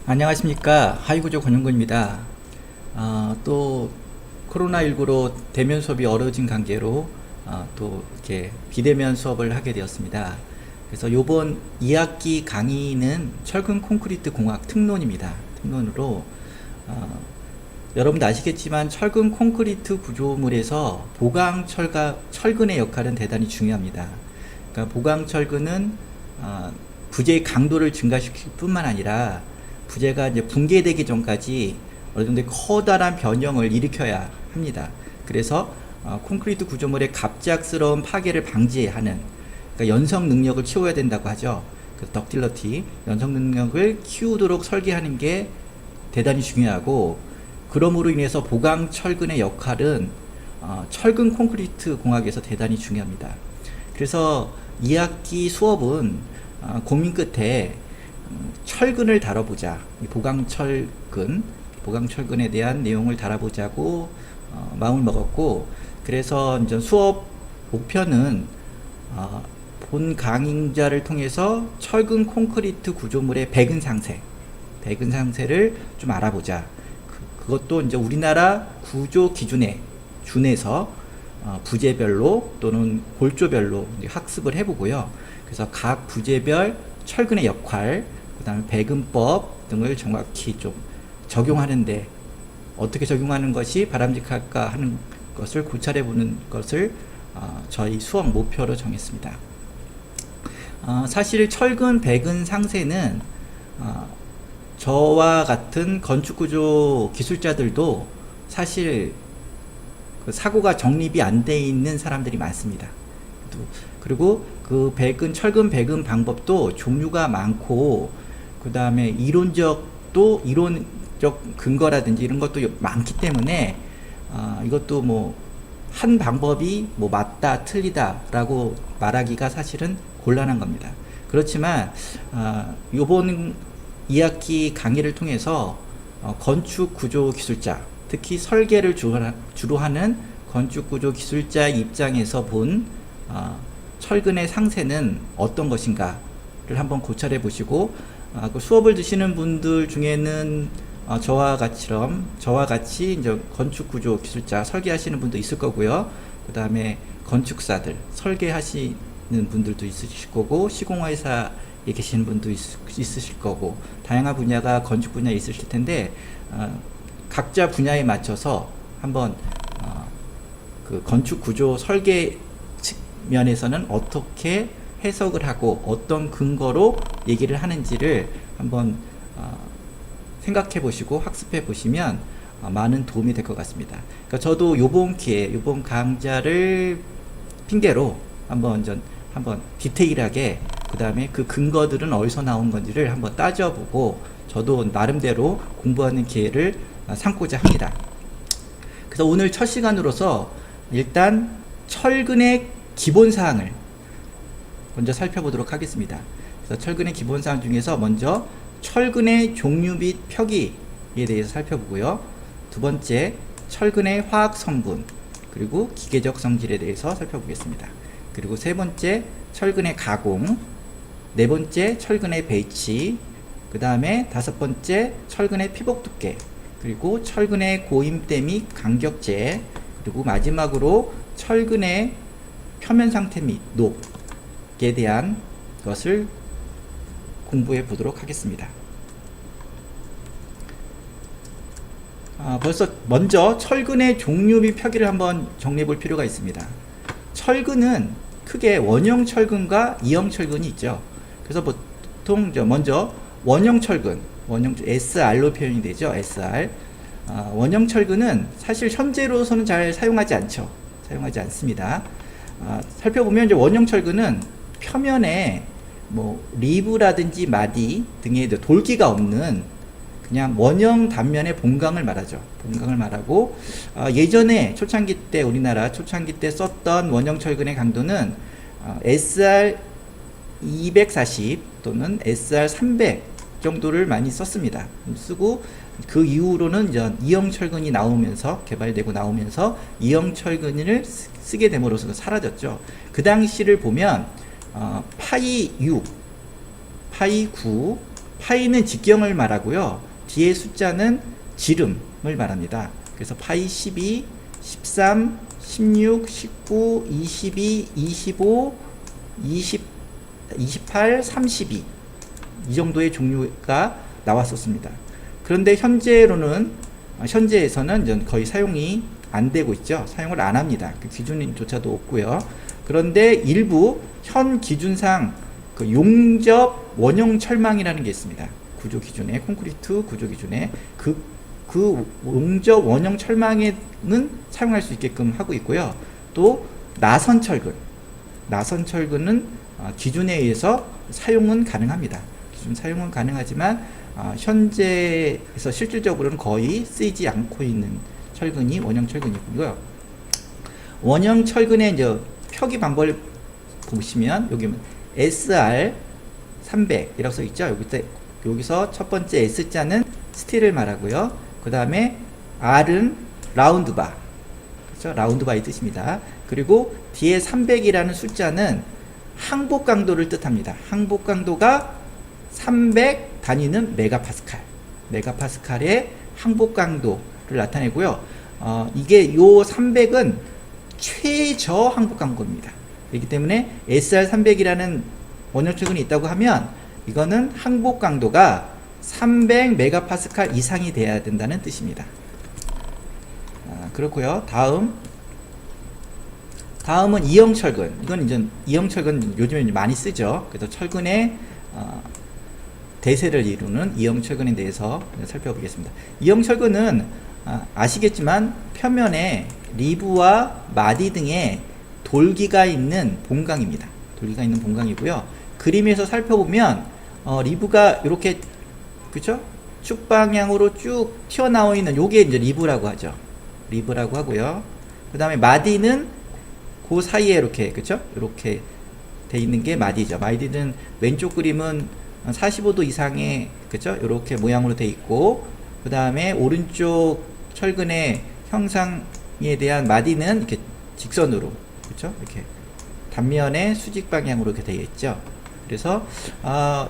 안녕하십니까. 하이구조 권영근입니다. 또 코로나19로 대면 수업이 어려워진 관계로 또 이렇게 비대면 수업을 하게 되었습니다. 그래서 요번 2학기 강의는 철근 콘크리트 공학 특론입니다. 특론으로 여러분도 아시겠지만 철근 콘크리트 구조물에서 보강 철근의 역할은 대단히 중요합니다. 그러니까 보강 철근은 부재의 강도를 증가시킬 뿐만 아니라 부재가 이제 붕괴되기 전까지 어느 정도 커다란 변형을 일으켜야 합니다. 그래서 콘크리트 구조물의 갑작스러운 파괴를 방지하는, 그러니까 연성 능력을 키워야 된다고 하죠. 그 덕틸러티, 연성 능력을 키우도록 설계하는 게 대단히 중요하고, 그러므로 인해서 보강 철근의 역할은 철근 콘크리트 공학에서 대단히 중요합니다. 그래서 2학기 수업은 고민 끝에 철근을 다뤄보자. 이 보강철근에 대한 내용을 다뤄보자고 마음을 먹었고, 그래서 이제 수업 목표는 본 강의자를 통해서 철근 콘크리트 구조물의 배근 상세를 좀 알아보자. 그것도 이제 우리나라 구조 기준에 준해서 부재별로 또는 골조별로 학습을 해보고요. 그래서 각 부재별 철근의 역할, 그 다음에 배근법 등을 정확히 좀 적용하는데 어떻게 적용하는 것이 바람직할까 하는 것을 고찰해보는 것을 저희 수업 목표로 정했습니다. 사실 철근, 배근 상세는 저와 같은 건축구조 기술자들도 사실 그 사고가 정립이 안 돼 있는 사람들이 많습니다. 그리고 그 철근 배근 방법도 종류가 많고, 그 다음에 이론적 근거라든지 이런 것도 많기 때문에 이것도 뭐 한 방법이 뭐 맞다 틀리다 라고 말하기가 사실은 곤란한 겁니다. 그렇지만 요번 2학기 강의를 통해서 건축 구조 기술자, 특히 설계를 주로 하는 건축 구조 기술자 입장에서 본 철근의 상세는 어떤 것인가를 한번 고찰해 보시고, 그 수업을 드시는 분들 중에는 저와 같이 이제 건축 구조 기술자 설계하시는 분도 있을 거고요. 그 다음에 건축사들 설계하시는 분들도 있으실 거고, 시공회사에 계시는 분도 있으실 거고, 다양한 분야가 건축 분야에 있으실 텐데 각자 분야에 맞춰서 한번 그 건축 구조 설계 측면에서는 어떻게 해석을 하고 어떤 근거로 얘기를 하는지를 한번 생각해 보시고 학습해 보시면 많은 도움이 될 것 같습니다. 그러니까 저도 요번 강좌를 핑계로 한번 디테일하게, 그 다음에 그 근거들은 어디서 나온 건지를 한번 따져보고 저도 나름대로 공부하는 기회를 삼고자 합니다. 그래서 오늘 첫 시간으로서 일단 철근의 기본사항을 먼저 살펴보도록 하겠습니다. 그래서 철근의 기본사항 중에서 먼저 철근의 종류 및 표기에 대해서 살펴보고요. 두 번째, 철근의 화학 성분, 그리고 기계적 성질에 대해서 살펴보겠습니다. 그리고 세 번째, 철근의 가공, 네 번째, 철근의 배치, 그 다음에 다섯 번째, 철근의 피복 두께, 그리고 철근의 고임대 및 간격제, 그리고 마지막으로 철근의 표면 상태 및 녹에 대한 것을 공부해 보도록 하겠습니다. 먼저 철근의 종류 및 표기를 한번 정리해 볼 필요가 있습니다. 철근은 크게 원형 철근과 이형 철근이 있죠. 그래서 보통 먼저 원형 철근, SR로 표현이 되죠. SR. 원형 철근은 사실 현재로서는 잘 사용하지 않습니다. 살펴보면 이제 원형 철근은 표면에 뭐 리브라든지 마디 등의 돌기가 없는 그냥 원형 단면의 본강을 말하죠. 본강을 말하고, 예전에 우리나라 초창기 때 썼던 원형 철근의 강도는 SR 240 또는 SR 300 정도를 많이 썼습니다. 쓰고 그 이후로는 이제 이형 철근이 개발되고 나오면서 이형 철근을 쓰게 됨으로써 사라졌죠. 그 당시를 보면 파이 6, 파이 9, 파이는 직경을 말하고요. 뒤에 숫자는 지름을 말합니다. 그래서 파이 12, 13, 16, 19, 22, 25, 20, 28, 32 이 정도의 종류가 나왔었습니다. 그런데 현재에서는 거의 사용이 안 되고 있죠. 사용을 안 합니다. 그 기준조차도 없고요. 그런데 일부 현 기준상 그 용접 원형 철망이라는 게 있습니다. 구조 기준에 콘크리트 구조 기준에 그 용접 원형 철망에는 사용할 수 있게끔 하고 있고요. 또 나선 철근은 기준에 의해서 사용은 가능합니다. 기준 사용은 가능하지만 현재에서 실질적으로는 거의 쓰이지 않고 있는 철근이 원형 철근이고요. 원형 철근의 이제 표기 방법을 보시면 여기 SR 300이라고 써 있죠. 여기서 첫 번째 S자는 스틸을 말하고요. 그 다음에 R은 라운드바, 그렇죠? 라운드바의 뜻입니다. 그리고 뒤에 300이라는 숫자는 항복 강도를 뜻합니다. 항복 강도가 300 단위는 메가파스칼의 항복 강도를 나타내고요. 이게 요 300은 최저 항복 강도입니다. 그렇기 때문에 SR300이라는 원형 철근이 있다고 하면 이거는 항복 강도가 300 메가파스칼 이상이 돼야 된다는 뜻입니다. 그렇고요. 다음은 이형철근. 이건 이제 이형철근 요즘에 많이 쓰죠. 그래서 철근의 대세를 이루는 이형철근에 대해서 살펴보겠습니다. 이형철근은 아시겠지만 표면에 리브와 마디 등의 돌기가 있는 본강입니다. 돌기가 있는 본강이고요. 그림에서 살펴보면 리브가 이렇게, 그쵸? 축 방향으로 쭉 튀어나와 있는 요게 이제 리브라고 하죠. 리브라고 하고요. 그 다음에 마디는 그 사이에 이렇게, 그쵸? 이렇게 돼 있는 게 마디죠. 마디는 왼쪽 그림은 45도 이상의, 그쵸? 이렇게 모양으로 돼 있고, 그 다음에 오른쪽 철근의 형상에 대한 마디는 이렇게 직선으로, 그쵸? 이렇게 단면에 수직 방향으로 이렇게 되어 있죠. 그래서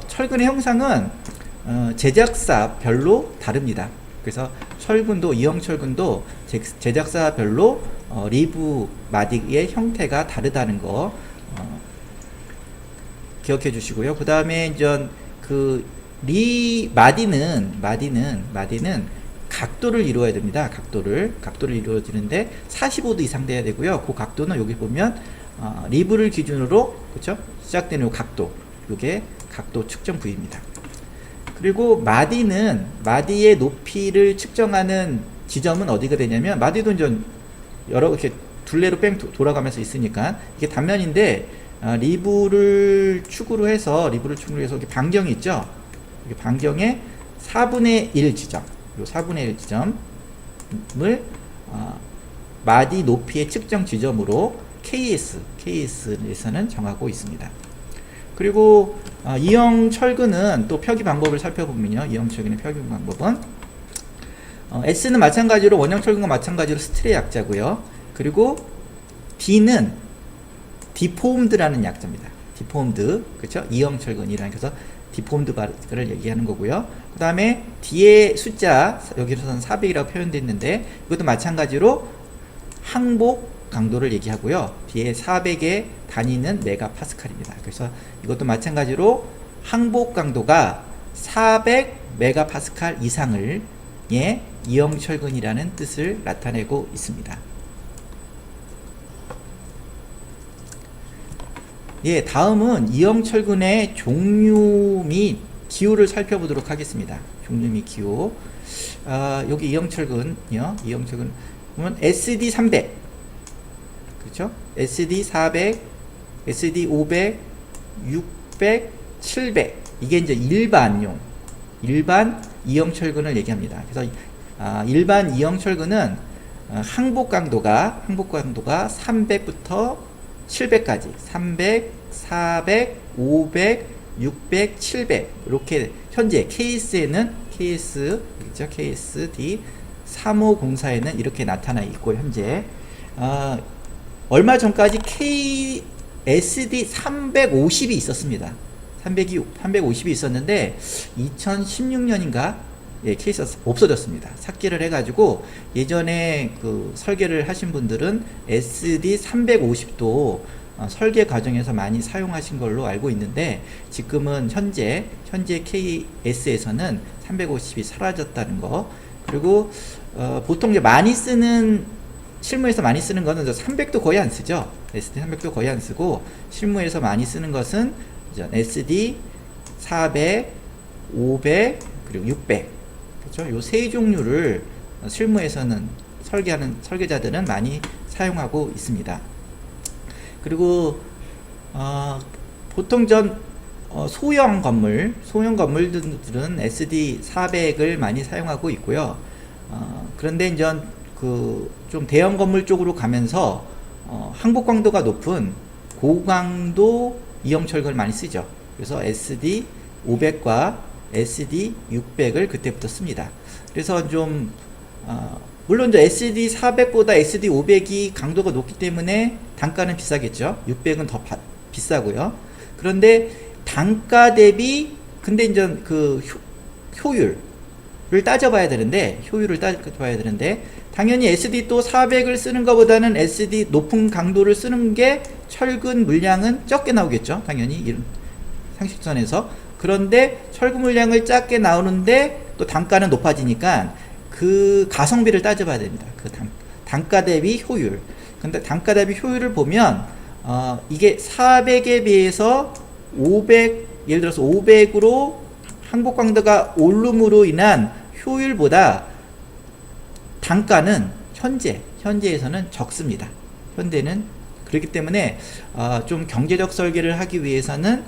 철근의 형상은 제작사별로 다릅니다. 그래서 철근도, 이형철근도 제작사별로 리브 마디의 형태가 다르다는 거 기억해 주시고요. 그 다음에 이제 마디는 각도를 이루어야 됩니다. 각도를 이루어지는데 45도 이상 돼야 되고요. 그 각도는 여기 보면 리브를 기준으로, 그렇죠? 시작되는 각도, 이게 각도 측정 부위입니다. 그리고 마디의 높이를 측정하는 지점은 어디가 되냐면, 마디도 이제 여러 이렇게 둘레로 뺑 돌아가면서 있으니까 이게 단면인데, 리브를 축으로 해서 이렇게 반경이 있죠. 이게 반경의 4분의 1 지점, 요 4분의 1 지점을 마디 높이의 측정 지점으로 KS에서는 정하고 있습니다. 그리고 이형 철근은 또 표기 방법을 살펴보면요. 이형 철근의 표기 방법은 S는 마찬가지로 원형 철근과 마찬가지로 스틸의 약자고요. 그리고 D는 디포음드라는 약자입니다. 디포음드, 그렇죠? 이형 철근이라는, 그래서 디포음드 바를 얘기하는 거고요. 그 다음에 뒤에 숫자, 여기서는 400이라고 표현되어 있는데, 이것도 마찬가지로 항복 강도를 얘기하고요. 뒤에 400의 단위는 메가파스칼입니다. 그래서 이것도 마찬가지로 항복 강도가 400 메가파스칼 이상을 이형철근이라는 뜻을 나타내고 있습니다. 다음은 이형철근의 종류 및 기호를 살펴보도록 하겠습니다. 종류 및 기호. 여기 이형철근요. 이형철근 보면 SD300, 그렇죠? SD400, SD500, 600, 700. 이게 이제 일반 이형철근을 얘기합니다. 그래서 일반 이형철근은 항복 강도가 300부터 700까지, 300, 400, 500, 600, 700 이렇게 현재 KS에는 그렇죠? KSD 3504에는 이렇게 나타나 있고, 현재 얼마 전까지 KSD 350이 있었습니다. 350이 있었는데 2016년인가 케이스가 없어졌습니다. 삭제를 해가지고 예전에 그 설계를 하신 분들은 SD 350도 설계 과정에서 많이 사용하신 걸로 알고 있는데 지금은 현재 KS에서는 350이 사라졌다는 거. 그리고 보통 이제 많이 쓰는 실무에서 많이 쓰는 거는 300도 거의 안 쓰죠. SD 300도 거의 안 쓰고 실무에서 많이 쓰는 것은 SD 400, 500 그리고 600. 그렇죠? 요 세 종류를 실무에서는 설계하는 설계자들은 많이 사용하고 있습니다. 그리고 보통 소형 건물들은 SD 400을 많이 사용하고 있고요. 그런데 이제 좀 대형 건물 쪽으로 가면서 항복 강도가 높은 고강도 이형 철근을 많이 쓰죠. 그래서 SD 500과 SD 600을 그때부터 씁니다. 그래서 좀 물론 이제 SD 400보다 SD 500이 강도가 높기 때문에 단가는 비싸겠죠. 600은 더 비싸고요. 그런데 단가 대비 근데 이제 그 효율을 따져봐야 되는데 당연히 SD 또 400을 쓰는 것보다는 SD 높은 강도를 쓰는 게 철근 물량은 적게 나오겠죠. 당연히 이런 상식선에서. 그런데 철근 물량을 작게 나오는데 또 단가는 높아지니까 그 가성비를 따져봐야 됩니다. 그 단가 대비 효율. 근데 단가 대비 효율을 보면 이게 400에 비해서 500 예를 들어서 500으로 항복 강도가 오름으로 인한 효율보다 단가는 현재에서는 적습니다. 현대는 그렇기 때문에 좀 경제적 설계를 하기 위해서는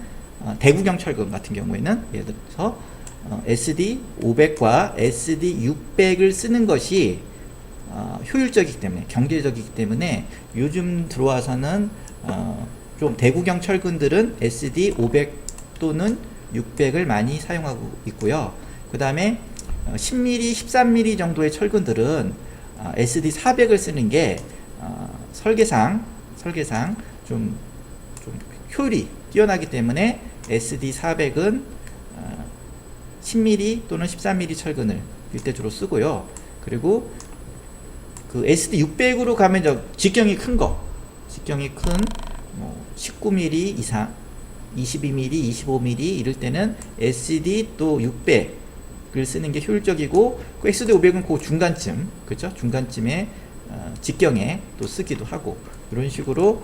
대구경 철근 같은 경우에는 예를 들어서 SD 500과 SD 600을 쓰는 것이 효율적이기 때문에 경제적이기 때문에 요즘 들어와서는 좀 대구경 철근들은 SD 500 또는 600을 많이 사용하고 있고요. 그 다음에 10mm, 13mm 정도의 철근들은 SD 400을 쓰는 게 설계상 좀 효율이 뛰어나기 때문에 SD 400은 10mm 또는 13mm 철근을 일대주로 쓰고요. 그리고 그 SD 600으로 가면 직경이 큰 19mm 이상, 22mm, 25mm 이럴 때는 SD 또 600을 쓰는 게 효율적이고 그 SD 500은 그 중간쯤, 그렇죠? 중간쯤에 직경에 또 쓰기도 하고 이런 식으로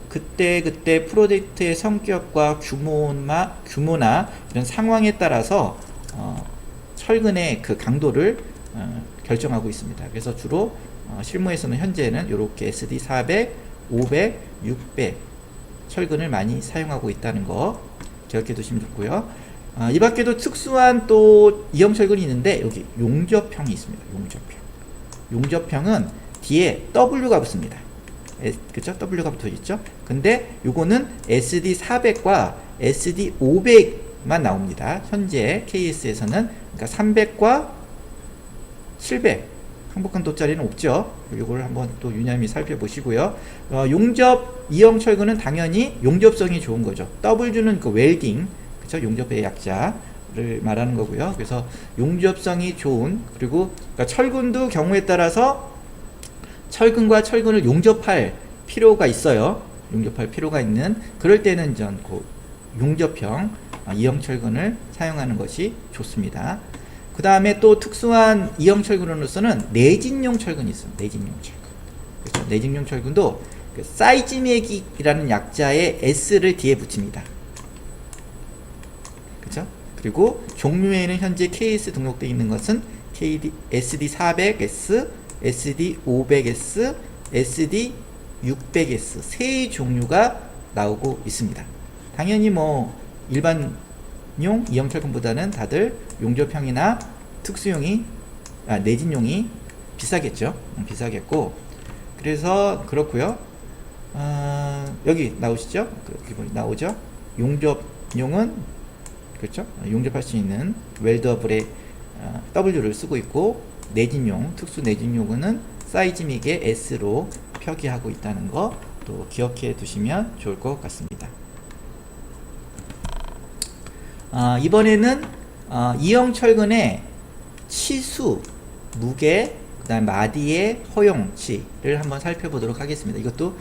그때 프로젝트의 성격과 규모나 이런 상황에 따라서 철근의 그 강도를 결정하고 있습니다. 그래서 주로 실무에서는 현재는 이렇게 SD 400, 500, 600 철근을 많이 사용하고 있다는 거 기억해 두시면 좋고요. 이 밖에도 특수한 또 이형 철근이 있는데 여기 용접형이 있습니다. 용접형은 뒤에 W가 붙습니다. 그쵸? W가 붙어 있죠? 근데 요거는 SD 400과 SD 500만 나옵니다. 현재 KS에서는 그러니까 300과 700 항복한 도짜리는 없죠. 요걸 한번 또 유념히 살펴보시고요. 용접 이형 철근은 당연히 용접성이 좋은 거죠. W는 그 웰딩, 그쵸? 용접의 약자를 말하는 거고요. 그래서 용접성이 좋은, 그리고 그러니까 철근도 경우에 따라서 철근과 철근을 용접할 필요가 있어요. 용접할 필요가 있는 그럴 때는 그 용접형 이형 철근을 사용하는 것이 좋습니다. 그 다음에 또 특수한 이형 철근으로서는 내진용 철근이 있습니다. 내진용 철근. 그렇죠? 내진용 철근도 그 사이즈맥이라는 약자의 S를 뒤에 붙입니다. 그렇죠? 그리고 종류에는 현재 KS 등록되어 있는 것은 SD400S, SD500S, SD600S 세 종류가 나오고 있습니다. 당연히 뭐 일반용 이형 철근보다는 다들 용접형이나 특수용이 내진용이 비싸겠죠. 비싸겠고 그래서 그렇고요. 여기 나오시죠? 기본이 나오죠. 용접용은 그렇죠. 용접할 수 있는 웰더블의 W를 쓰고 있고 내진용, 특수 내진용은 사이즈믹의 S로 표기하고 있다는 거 또 기억해 두시면 좋을 것 같습니다. 이번에는 이형 철근의 치수, 무게, 그 다음 마디의 허용치를 한번 살펴보도록 하겠습니다. 이것도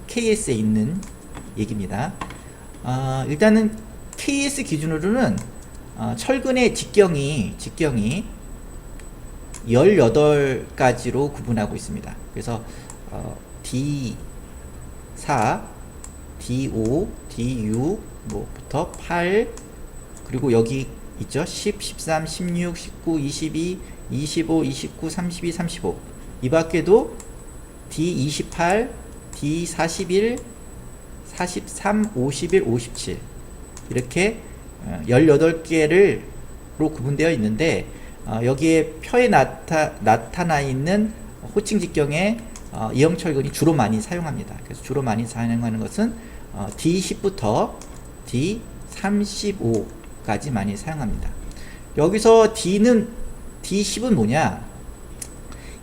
KS에 있는 얘기입니다. 일단은 KS 기준으로는 철근의 직경이 18가지로 구분하고 있습니다. 그래서 D4, D5, D6 뭐부터 8, 그리고 여기 있죠. 10, 13, 16, 19, 22, 25, 29, 32, 35. 이 밖에도 D28, D41, 43, 51, 57 이렇게 18개로 구분되어 있는데, 여기에 표에 나타나 있는 호칭 직경의 이형 철근이 주로 많이 사용합니다. 그래서 주로 많이 사용하는 것은 D10부터 D35까지 많이 사용합니다. 여기서 D10은 뭐냐?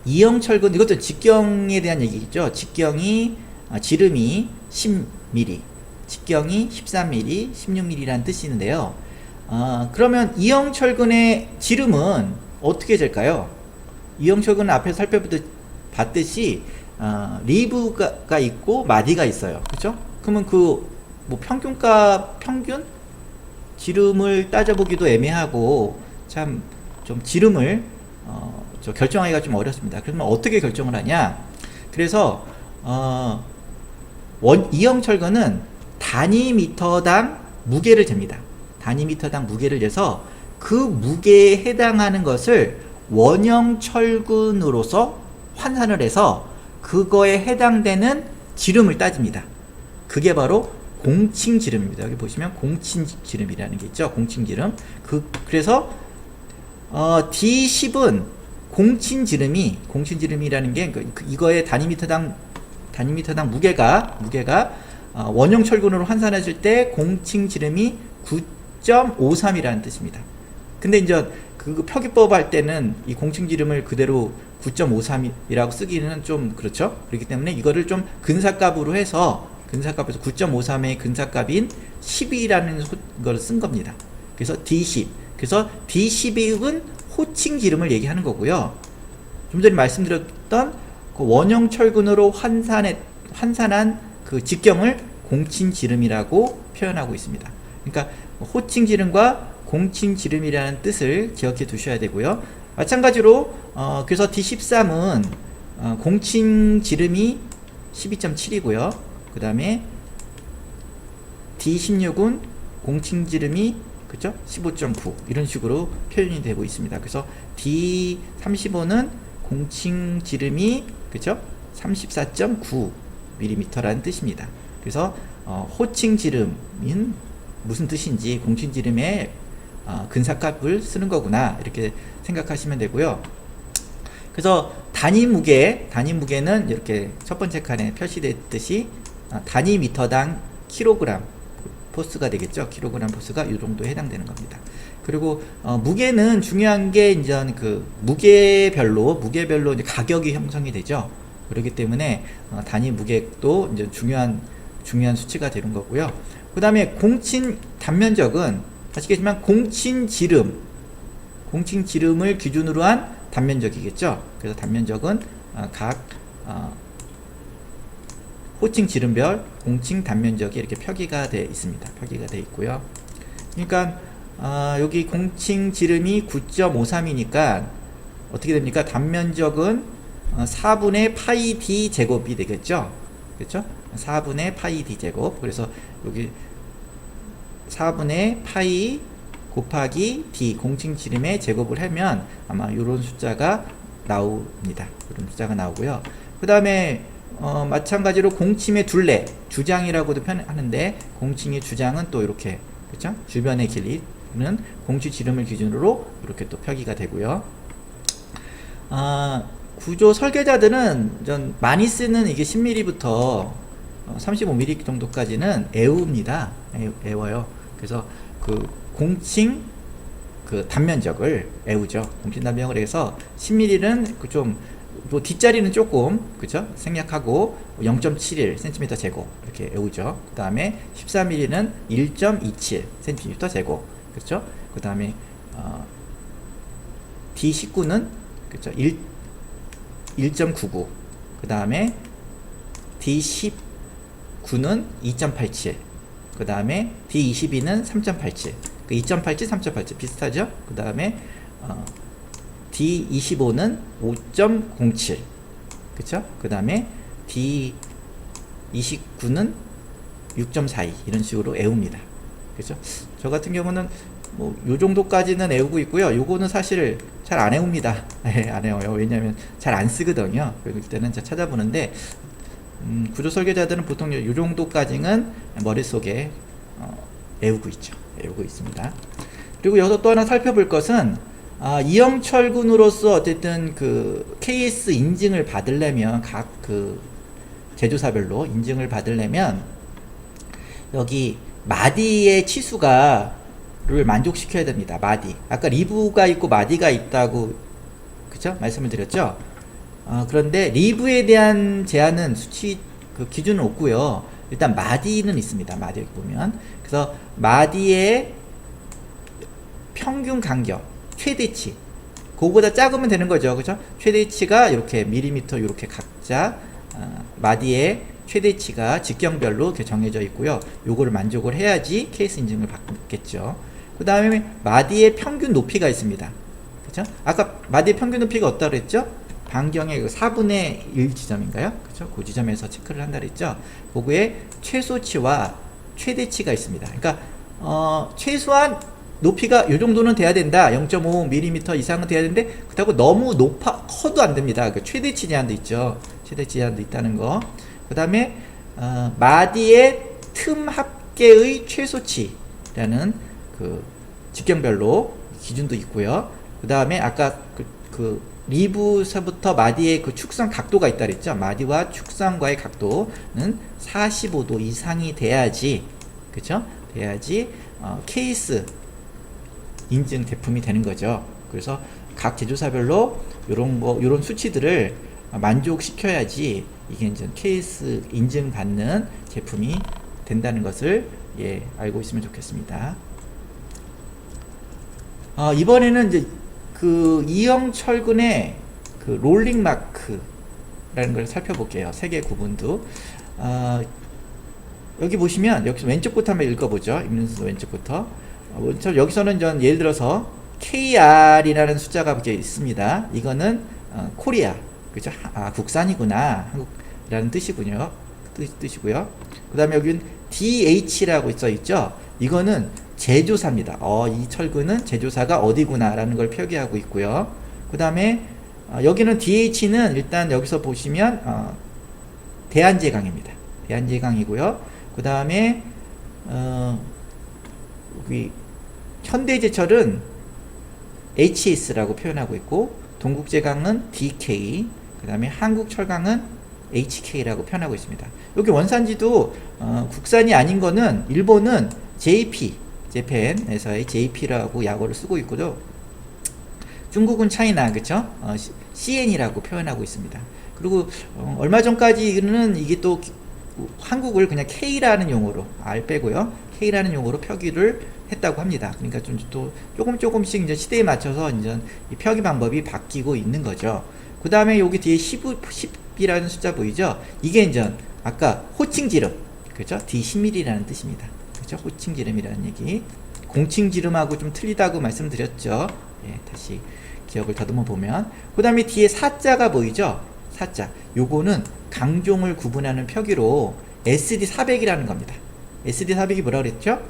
이형 철근, 이것도 직경에 대한 얘기죠. 직경이 지름이 10mm, 직경이 13mm, 16mm라는 뜻이 있는데요. 그러면 이형 철근의 지름은 어떻게 될까요? 이형 철근은 앞에서 살펴봤듯이 리브가 있고 마디가 있어요. 그렇죠? 그러면 뭐 평균 지름을 따져보기도 애매하고 참 좀 지름을 결정하기가 좀 어렵습니다. 그러면 어떻게 결정을 하냐? 그래서 이형 철근은 단위 미터당 무게를 잽니다. 단위 미터당 무게를 재서 그 무게에 해당하는 것을 원형 철근으로서 환산을 해서 그거에 해당되는 지름을 따집니다. 그게 바로 공칭지름입니다. 여기 보시면 공칭지름이라는 게 있죠. 공칭지름. 그래서 D10은 공칭지름이라는 게 이거의 단위 미터당 무게가 원형 철근으로 환산했을 때 공칭지름이 9.53이라는 뜻입니다. 근데 이제 그 표기법 할 때는 이 공칭지름을 그대로 9.53이라고 쓰기는 좀 그렇죠. 그렇기 때문에 이거를 좀 근사값으로 해서 9.53의 근사값인 12라는 걸 쓴 겁니다. 그래서 D10. 그래서 D10은 호칭 지름을 얘기하는 거고요. 좀 전에 말씀드렸던 그 원형 철근으로 환산한 그 직경을 공칭 지름이라고 표현하고 있습니다. 그러니까 호칭 지름과 공칭 지름이라는 뜻을 기억해 두셔야 되고요. 마찬가지로 그래서 D13은 공칭 지름이 12.7이고요. 그 다음에 D16은 공칭 지름이 그죠? 15.9 이런 식으로 표현이 되고 있습니다. 그래서 D35는 공칭 지름이 그죠? 34.9mm라는 뜻입니다. 그래서 호칭 지름인 무슨 뜻인지 공칭 지름의 근사값을 쓰는 거구나 이렇게 생각하시면 되고요. 그래서 단위 무게는 이렇게 첫 번째 칸에 표시됐듯이 단위 미터당 킬로그램 포스가 되겠죠. 킬로그램 포스가 이 정도에 해당되는 겁니다. 그리고 무게는 중요한 게 이제 그 무게별로 이제 가격이 형성이 되죠. 그렇기 때문에 단위 무게도 이제 중요한 수치가 되는 거고요. 그 다음에 공칭 단면적은 아시겠지만 공칭 지름을 기준으로 한 단면적이겠죠. 그래서 단면적은 각 호칭 지름별 공칭 단면적이 이렇게 표기가 되어 있습니다. 표기가 되어 있고요. 그러니까 여기 공칭 지름이 9.53이니까 어떻게 됩니까? 단면적은 4분의 파이 d 제곱이 되겠죠. 그렇죠? 4분의 파이 d 제곱. 그래서 여기 4분의 파이 곱하기 d 공칭 지름의 제곱을 하면 아마 이런 숫자가 나옵니다. 이런 숫자가 나오고요. 그 다음에 마찬가지로 공칭의 둘레, 주장이라고도 표현하는데 공칭의 주장은 또 이렇게 그렇죠? 주변의 길이는 공치 지름을 기준으로 이렇게 또 표기가 되고요. 구조 설계자들은 전 많이 쓰는 이게 10mm부터 35mm 정도까지는 애웁니다. 애워요. 그래서 그 공칭 그 단면적을 애우죠. 공칭 단면적을 해서 10mm는 그 좀 뭐 뒷자리는 조금 그죠? 생략하고 0.71cm 제곱 이렇게 외우죠. 그 다음에 14mm는 1.27cm 제곱 그렇죠? 그 다음에 D19는 그렇죠? 1.99. 그 다음에 D19는 2.87. 그 다음에 D22는 3.87. 그 2.87, 3.87 비슷하죠? 그 다음에 D25는 5.07. 그쵸? 그 다음에 D29는 6.42. 이런 식으로 외웁니다. 그죠? 저 같은 경우는 뭐 요 정도까지는 외우고 있고요. 요거는 사실 잘 안 외웁니다. 네, 안 외워요. 왜냐면 잘 안 쓰거든요. 그럴 때는 제가 찾아보는데 구조 설계자들은 보통 요 정도까지는 머릿속에 외우고 있죠. 외우고 있습니다. 그리고 여기서 또 하나 살펴볼 것은 이영철군으로서 어쨌든 그 KS 인증을 받으려면 각 그 제조사별로 인증을 받으려면 여기 마디의 치수가를 만족시켜야 됩니다. 마디. 아까 리브가 있고 마디가 있다고 그쵸? 말씀을 드렸죠. 그런데 리브에 대한 제한은 수치 그 기준은 없고요. 일단 마디는 있습니다. 마디 여기 보면 그래서 마디의 평균 간격 최대치 그거보다 작으면 되는 거죠. 그죠? 최대치가 이렇게 밀리미터 이렇게 각자 마디의 최대치가 직경별로 이렇게 정해져 있고요. 요거를 만족을 해야지 케이스 인증을 받겠죠. 그 다음에 마디의 평균 높이가 있습니다. 그죠? 아까 마디의 평균 높이가 어디다 그랬죠? 반경의 4분의 1 지점인가요? 그죠? 그 지점에서 체크를 한다 그랬죠? 그거에 최소치와 최대치가 있습니다. 그러니까 최소한 높이가 이 정도는 돼야 된다. 0.5mm 이상은 돼야 되는데 그렇다고 너무 커도 안 됩니다. 그 최대치 제한도 있죠. 최대치 제한도 있다는 거. 그 다음에 마디의 틈 합계의 최소치라는 그 직경별로 기준도 있고요. 그 다음에 아까 그 리브서부터 마디의 그 축성 각도가 있다 그랬죠. 마디와 축성과의 각도는 45도 이상이 돼야지, 그쵸? 돼야지 케이스 인증 제품이 되는 거죠. 그래서 각 제조사별로 요런 수치들을 만족시켜야지 이게 이제 케이스 인증 받는 제품이 된다는 것을 알고 있으면 좋겠습니다. 이번에는 이제 그 이영철군의 그 롤링 마크라는 걸 살펴볼게요. 세계 구분도. 여기 보시면 여기서 왼쪽부터 한번 읽어보죠. 읽는 순서 왼쪽부터. 여기서는 전 예를 들어서 KR이라는 숫자가 이렇게 있습니다. 이거는 코리아, 그죠? 국산이구나, 한국이라는 뜻이군요. 뜻이고요. 그 다음에 여기는 DH라고 써 있죠. 이거는 제조사입니다. 이 철근은 제조사가 어디구나라는 걸 표기하고 있고요. 그 다음에 여기는 DH는 일단 여기서 보시면 대한제강입니다. 대한제강이고요. 그 다음에 여기 현대제철은 HS라고 표현하고 있고, 동국제강은 DK, 그 다음에 한국철강은 HK라고 표현하고 있습니다. 여기 원산지도 국산이 아닌 거는 일본은 JP, 재팬에서의 JP라고 약어를 쓰고 있고요. 중국은 차이나, 그쵸? CN이라고 표현하고 있습니다. 그리고 얼마 전까지는 이게 또 한국을 그냥 K라는 용어로, R 빼고요, K라는 용어로 표기를 했다고 합니다. 그러니까 좀 또 조금씩 이제 시대에 맞춰서 이제 이 표기 방법이 바뀌고 있는 거죠. 그 다음에 여기 뒤에 10이라는 숫자 보이죠? 이게 이제 아까 호칭지름, 그죠? D10mm라는 뜻입니다. 그죠? 호칭지름이라는 얘기. 공칭지름하고 좀 틀리다고 말씀드렸죠. 다시 기억을 더듬어 보면. 그 다음에 뒤에 사자가 보이죠? 사자. 요거는 강종을 구분하는 표기로 SD400이라는 겁니다. SD400이 뭐라 그랬죠?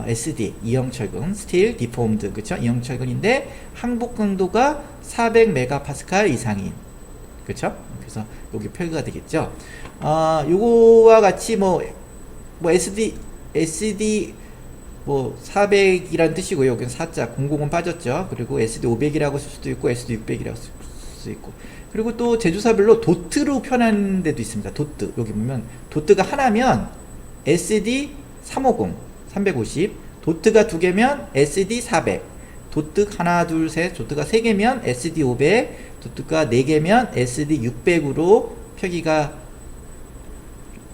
SD, 이영철근, 스틸, 디폼드, 그쵸? 이영철근인데, 항복 강도가 400메가파스칼 이상인, 그쵸? 그래서 여기 표기가 되겠죠? 요거와 같이 SD, 400이라는 뜻이고요. 여기는 4자, 00은 빠졌죠? 그리고 SD 500이라고 쓸 수도 있고, SD 600이라고 쓸 수도 있고. 그리고 또 제조사별로 도트로 표현하는 데도 있습니다. 도트. 여기 보면, 도트가 하나면 SD 350, 350, 도트가 두 개면 SD 400, 도뜨 하나 둘 셋 도뜨가 3개면 SD 500, 도뜨가 4개면 SD 600으로 표기가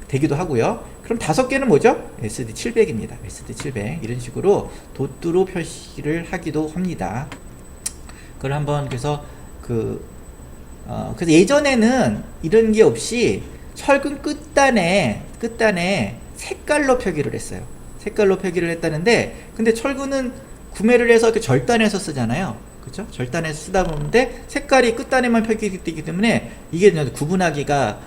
되기도 하고요. 그럼 5개는 뭐죠? SD 700입니다. SD 700 이런 식으로 도뜨로 표시를 하기도 합니다. 그걸 한번 그래서 그래서 예전에는 이런 게 없이 철근 끝단에 색깔로 표기를 했어요. 색깔로 표기를 했다는데, 근데 철근은 구매를 해서 이렇게 절단해서 쓰잖아요. 그렇죠? 절단해서 쓰다 보는데 색깔이 끝단에만 표기되기 때문에 이게 구분하기가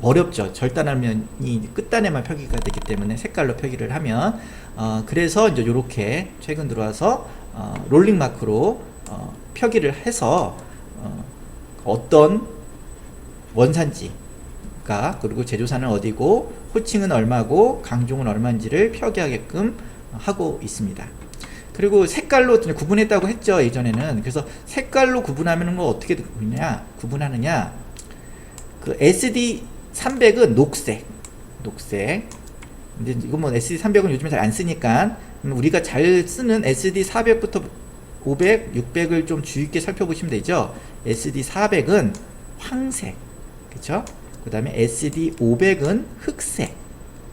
어렵죠. 절단하면이 끝단에만 표기가 되기 때문에 색깔로 표기를 하면 그래서 이제 요렇게 최근 들어와서 롤링 마크로 표기를 해서 어떤 원산지가 그리고 제조사는 어디고 호칭은 얼마고 강종은 얼마인지를 표기하게끔 하고 있습니다. 그리고 색깔로 구분했다고 했죠, 예전에는. 그래서 색깔로 구분하면 뭐 어떻게 구분하느냐, 그 SD 300은 녹색. 근데 이건 뭐 SD 300은 요즘에 잘 안 쓰니까 우리가 잘 쓰는 SD 400부터 500, 600을 좀 주의 있게 살펴보시면 되죠. SD 400은 황색, 그쵸? 그 다음에 SD 500은 흑색,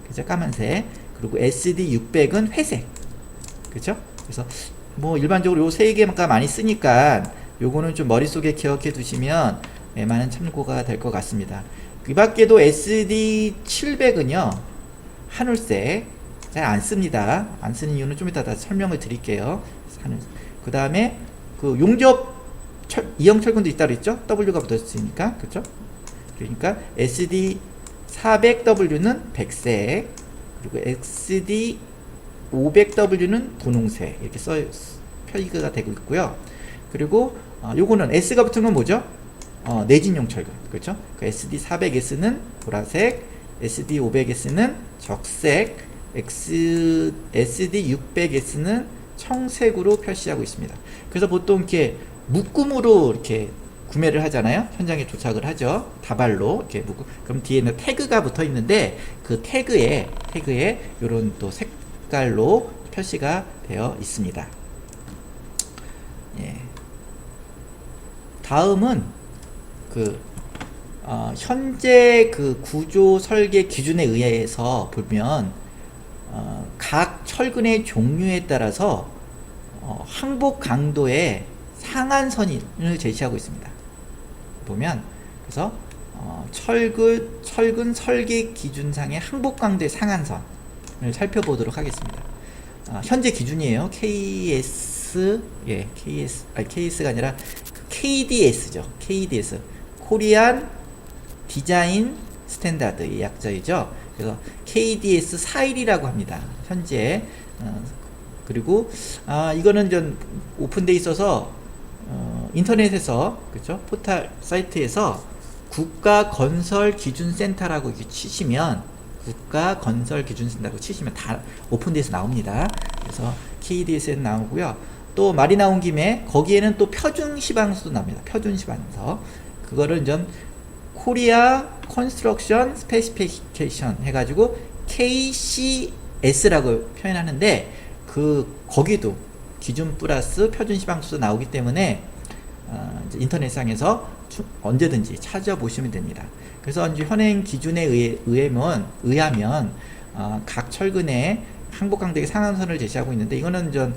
그죠? 까만색. 그리고 SD 600은 회색, 그쵸? 그래서 뭐 일반적으로 요 세 개가 많이 쓰니까 요거는 좀 머릿속에 기억해 두시면 많은 참고가 될 것 같습니다. 그 밖에도 SD 700은요 하늘색 잘 안 씁니다. 안 쓰는 이유는 좀 이따 다 설명을 드릴게요. 그 다음에 그 용접 이형 철근도 있다 그랬죠? W가 붙었으니까, 그렇죠? 그러니까 SD 400W는 백색, 그리고 SD 500W는 분홍색 이렇게 표기가 되고 있고요. 그리고 요거는 S가 붙은 건 뭐죠? 내진용 철근, 그렇죠? 그 SD 400S는 보라색, SD 500S는 적색, SD 600S는 청색으로 표시하고 있습니다. 그래서 보통 이렇게 묶음으로 이렇게 구매를 하잖아요. 현장에 도착을 하죠. 다발로 이렇게 묶음. 그럼 뒤에는 태그가 붙어 있는데 그 태그에 이런 또 색깔로 표시가 되어 있습니다. 예. 다음은 현재 그 구조 설계 기준에 의해서 보면 각 철근의 종류에 따라서 항복 강도의 상한선을 제시하고 있습니다. 보면 그래서 철근 설계 기준상의 항복 강도의 상한선을 살펴보도록 하겠습니다. 현재 기준이에요. KS가 아니라 KDS죠. KDS, 코리안 디자인 스탠다드의 약자이죠. 그래서 KDS 41이라고 합니다. 현재. 그리고 이거는 좀 오픈돼 있어서 인터넷에서, 그렇죠? 포털 사이트에서 국가건설기준센터라고 치시면 국가건설기준센터라고 치시면 다 오픈돼서 나옵니다. 그래서 KDS에는 나오고요. 또 말이 나온 김에 거기에는 또 표준시방서도 나옵니다. 표준시방서. 그거를 좀 코리아 컨스트럭션 스페시피케이션 해가지고 KCS라고 표현하는데 거기도 기준 플러스 표준시방서도 나오기 때문에 인터넷상에서 언제든지 찾아보시면 됩니다. 그래서 이제 현행 기준에 의하면 각 철근의 항복 강도의 상한선을 제시하고 있는데, 이거는 전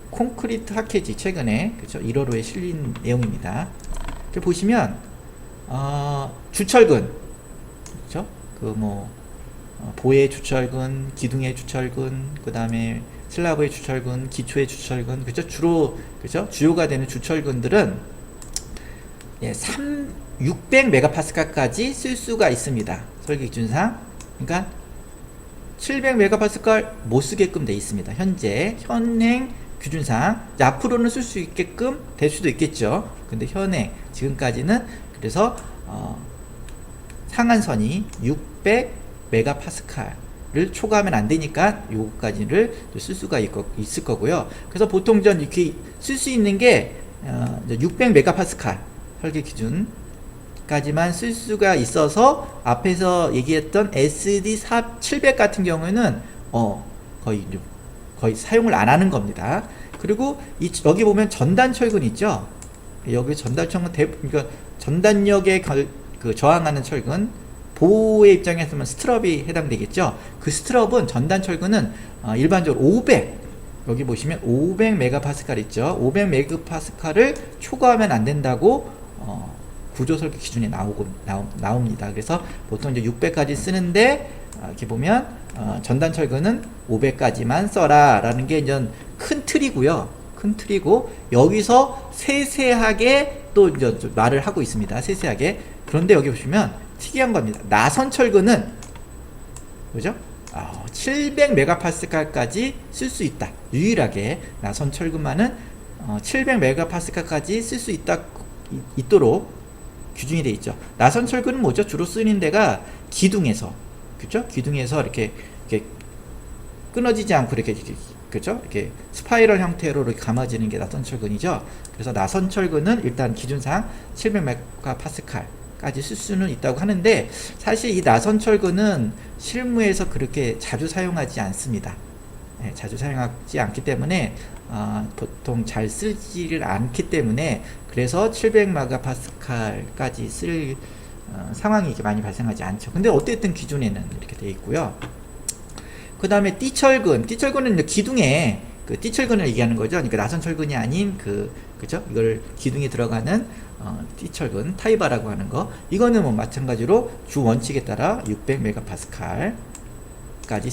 콘크리트 학회지 최근에, 그렇죠, 1월호에 실린 내용입니다. 이렇게 보시면 주철근, 그렇죠, 보의 주철근, 기둥의 주철근, 그 다음에 슬라브의 주철근, 기초의 주철근, 그죠? 그죠? 주요가 되는 주철근들은 600메가파스칼까지 쓸 수가 있습니다. 설계 기준상. 그러니까 700메가파스칼 못 쓰게끔 돼 있습니다. 현행 기준상. 앞으로는 쓸 수 있게끔 될 수도 있겠죠. 근데 지금까지는 그래서 상한선이 600메가파스칼 를 초과하면 안 되니까 요거까지를 쓸 수가 있을 거고요. 그래서 보통 이렇게 쓸 수 있는 게 600메가파스칼 설계 기준까지만 쓸 수가 있어서 앞에서 얘기했던 SD 700 같은 경우에는 거의 사용을 안 하는 겁니다. 그리고 여기 보면 전단 철근 있죠. 여기 전단 철근 그러니까 전단력에 그 저항하는 철근, 보호의 입장에서는 스트럽이 해당되겠죠. 그 스트럽은 전단 철근은 일반적으로 500, 여기 보시면 500메가파스칼 있죠. 500메가파스칼을 초과하면 안 된다고 구조 설계 기준에 나옵니다. 그래서 보통 이제 600까지 쓰는데 이렇게 보면 전단 철근은 500까지만 써라 라는 게 이제 큰 틀이고요. 큰 틀이고 여기서 세세하게 또 이제 말을 하고 있습니다. 세세하게. 그런데 여기 보시면 특이한 겁니다. 나선 철근은 그죠? 700메가파스칼까지 쓸 수 있다. 유일하게 나선 철근만은 700메가파스칼까지 쓸 수 있도록 규정이 되어 있죠. 나선 철근은 뭐죠? 주로 쓰이는 데가 기둥에서, 그죠? 기둥에서 이렇게 끊어지지 않고 이렇게 그죠? 이렇게 스파이럴 형태로 이렇게 감아지는 게 나선 철근이죠. 그래서 나선 철근은 일단 기준상 700메가파스칼까지 쓸 수는 있다고 하는데 사실 이 나선 철근은 실무에서 그렇게 자주 사용하지 않습니다. 네, 자주 사용하지 않기 때문에 보통 잘 쓰지를 않기 때문에 그래서 700메가파스칼까지 쓸 상황이 이렇게 많이 발생하지 않죠. 근데 어쨌든 기준에는 이렇게 되어 있고요. 그 다음에 띠철근. 띠철근은 이제 기둥에 그 띠철근을 얘기하는 거죠. 그러니까 나선 철근이 아닌 그죠? 이걸 기둥에 들어가는 띠철근, 타이바라고 하는 거. 이거는 뭐 마찬가지로 주 원칙에 따라 600메가파스칼까지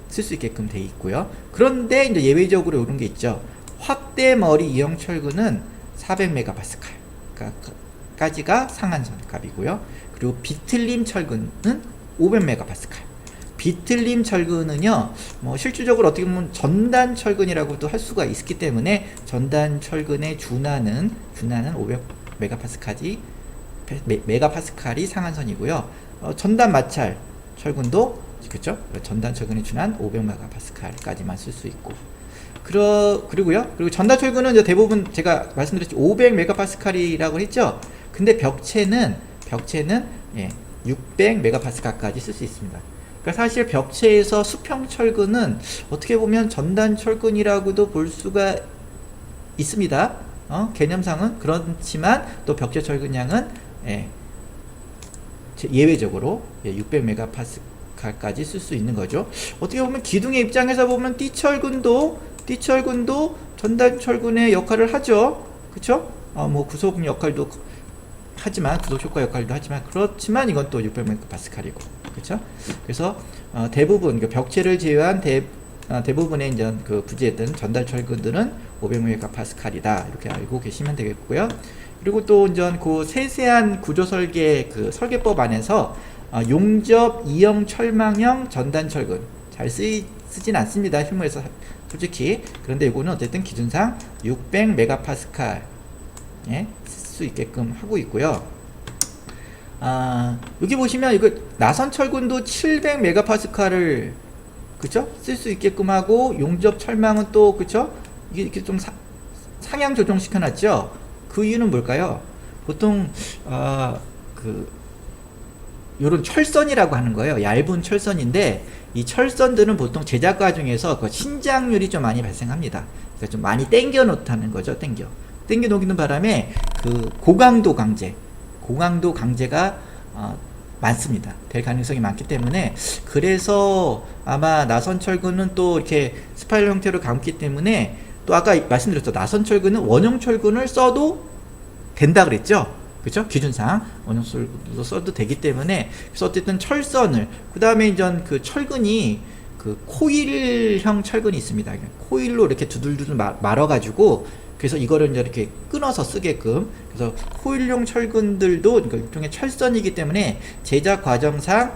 쓸 수 있게끔 돼 있고요. 그런데 이제 예외적으로 이런 게 있죠. 확대 머리 이형 철근은 400메가파스칼까지가 상한선 값이고요. 그리고 비틀림 철근은 500메가파스칼. 비틀림 철근은요, 뭐 실질적으로 어떻게 보면 전단 철근이라고도 할 수가 있기 때문에 전단 철근에 준하는 500메가파스칼이 상한선이고요. 전단 마찰 철근도 그렇죠? 전단 철근에 준한 500메가파스칼까지만 쓸 수 있고. 그리고요. 그리고 전단 철근은 이제 대부분 제가 말씀드렸죠. 500메가파스칼이라고 했죠. 근데 벽체는 600메가파스칼까지 쓸 수 있습니다. 그러니까 사실 벽체에서 수평 철근은 어떻게 보면 전단 철근이라고도 볼 수가 있습니다. 개념상은 그렇지만 또 벽체 철근량은 예외적으로 600메가파스칼까지 쓸 수 있는 거죠. 어떻게 보면 기둥의 입장에서 보면 띠철근도 전단 철근의 역할을 하죠. 그쵸? 뭐 구속 역할도 하지만 구속 효과 역할도 하지만 그렇지만 이건 또 600메가파스칼이고 그렇죠? 그래서 대부분 그 벽체를 제외한 대부분의 이제 그 부재든 전달 철근들은 500메가파스칼이다 이렇게 알고 계시면 되겠고요. 그리고 또 이제 그 세세한 구조 설계 그 설계법 안에서 용접 이형 철망형 전단 철근 잘 쓰진 않습니다. 실무에서 솔직히. 그런데 이거는 어쨌든 기준상 600메가파스칼 쓸 수 있게끔 하고 있고요. 여기 보시면 이거 나선 철근도 700메가파스칼을 그쵸? 쓸 수 있게끔 하고 용접 철망은 또 그쵸? 이게 이렇게 좀 상향 조정 시켜놨죠. 그 이유는 뭘까요? 보통 요런 철선이라고 하는 거예요. 얇은 철선인데 이 철선들은 보통 제작 과정에서 그 신장률이 좀 많이 발생합니다. 그러니까 좀 많이 당겨 놓다는 거죠. 당겨 놓기는 바람에 그 고강도 강제가 많습니다. 될 가능성이 많기 때문에 그래서 아마 나선 철근은 또 이렇게 스파이럴 형태로 감기 때문에 또 아까 말씀드렸죠. 나선 철근은 원형 철근을 써도 된다 그랬죠. 그렇죠? 기준상 원형 철근도 써도 되기 때문에 그래서 어쨌든 철선을 그 다음에 이제 그 철근이 그 코일형 철근이 있습니다. 코일로 이렇게 두들두들 말아가지고 그래서 이거를 이제 이렇게 끊어서 쓰게끔 그래서 코일용 철근들도 그러니까 일종의 철선이기 때문에 제작 과정상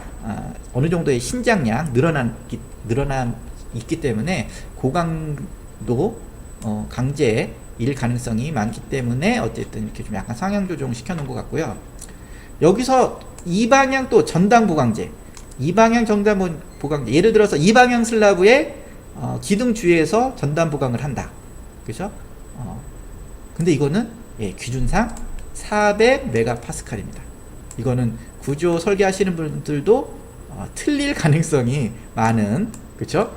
어느 정도의 신장량 늘어나 있기 때문에 고강도 강제일 가능성이 많기 때문에 어쨌든 이렇게 좀 약간 상향 조정 시켜 놓은 것 같고요. 여기서 이방향 또 전단 보강제, 이방향 전단 보강제, 예를 들어서 이방향 슬라브에 기둥 주위에서 전단 보강을 한다. 그죠? 근데 이거는 기준상 400메가파스칼입니다. 이거는 구조 설계하시는 분들도 틀릴 가능성이 많은 그쵸?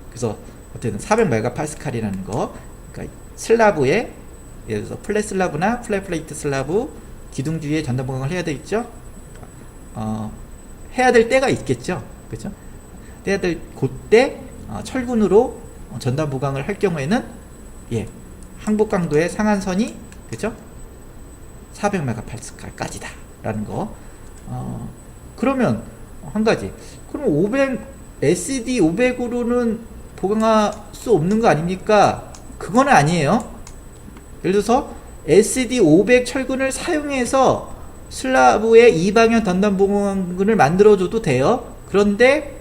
그래서 어쨌든 400메가파스칼이라는 거. 그러니까 슬라브에 예를 들어서 플랫 슬라브나 플랫 플레이트 슬라브 기둥 주위에 전단 보강을 해야 되겠죠. 해야 될 때가 있겠죠. 그렇죠? 해야 될 그때 철근으로 전단 보강을 할 경우에는 예, 항복 강도의 상한선이 그죠? 400메가파스칼까지다 라는 거. 그러면 한 가지. 그럼 500 SD 500으로는 보강할 수 없는 거 아닙니까? 그건 아니에요. 예를 들어서 SD 500 철근을 사용해서 슬라브의 이방향 전단 보강근을 만들어줘도 돼요. 그런데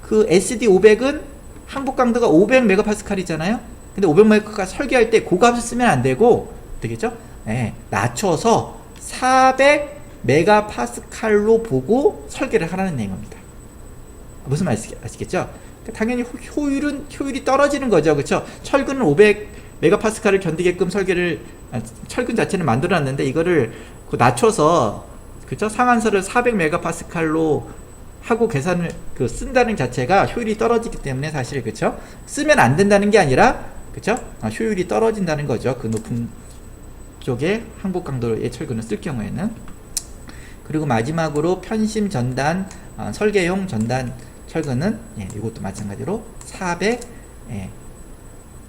그 SD 500은 항복 강도가 500메가파스칼이잖아요. 근데 500메가파스칼 설계할 때 그 값을 쓰면 안 되고 되겠죠? 네, 낮춰서 400메가파스칼로 보고 설계를 하라는 내용입니다. 무슨 말인지 아시겠죠? 당연히 효율이 떨어지는 거죠. 그렇죠? 철근은 500메가파스칼을 견디게끔 설계를 철근 자체는 만들어놨는데 이거를 낮춰서 그렇죠? 상한선을 400메가파스칼로 하고 계산을 쓴다는 자체가 효율이 떨어지기 때문에 사실 그렇죠? 쓰면 안 된다는 게 아니라 그렇죠? 효율이 떨어진다는 거죠. 그 높은 쪽에 항복 강도의 철근을 쓸 경우에는. 그리고 마지막으로 편심 전단 설계용 전단 철근은 예, 이것도 마찬가지로 400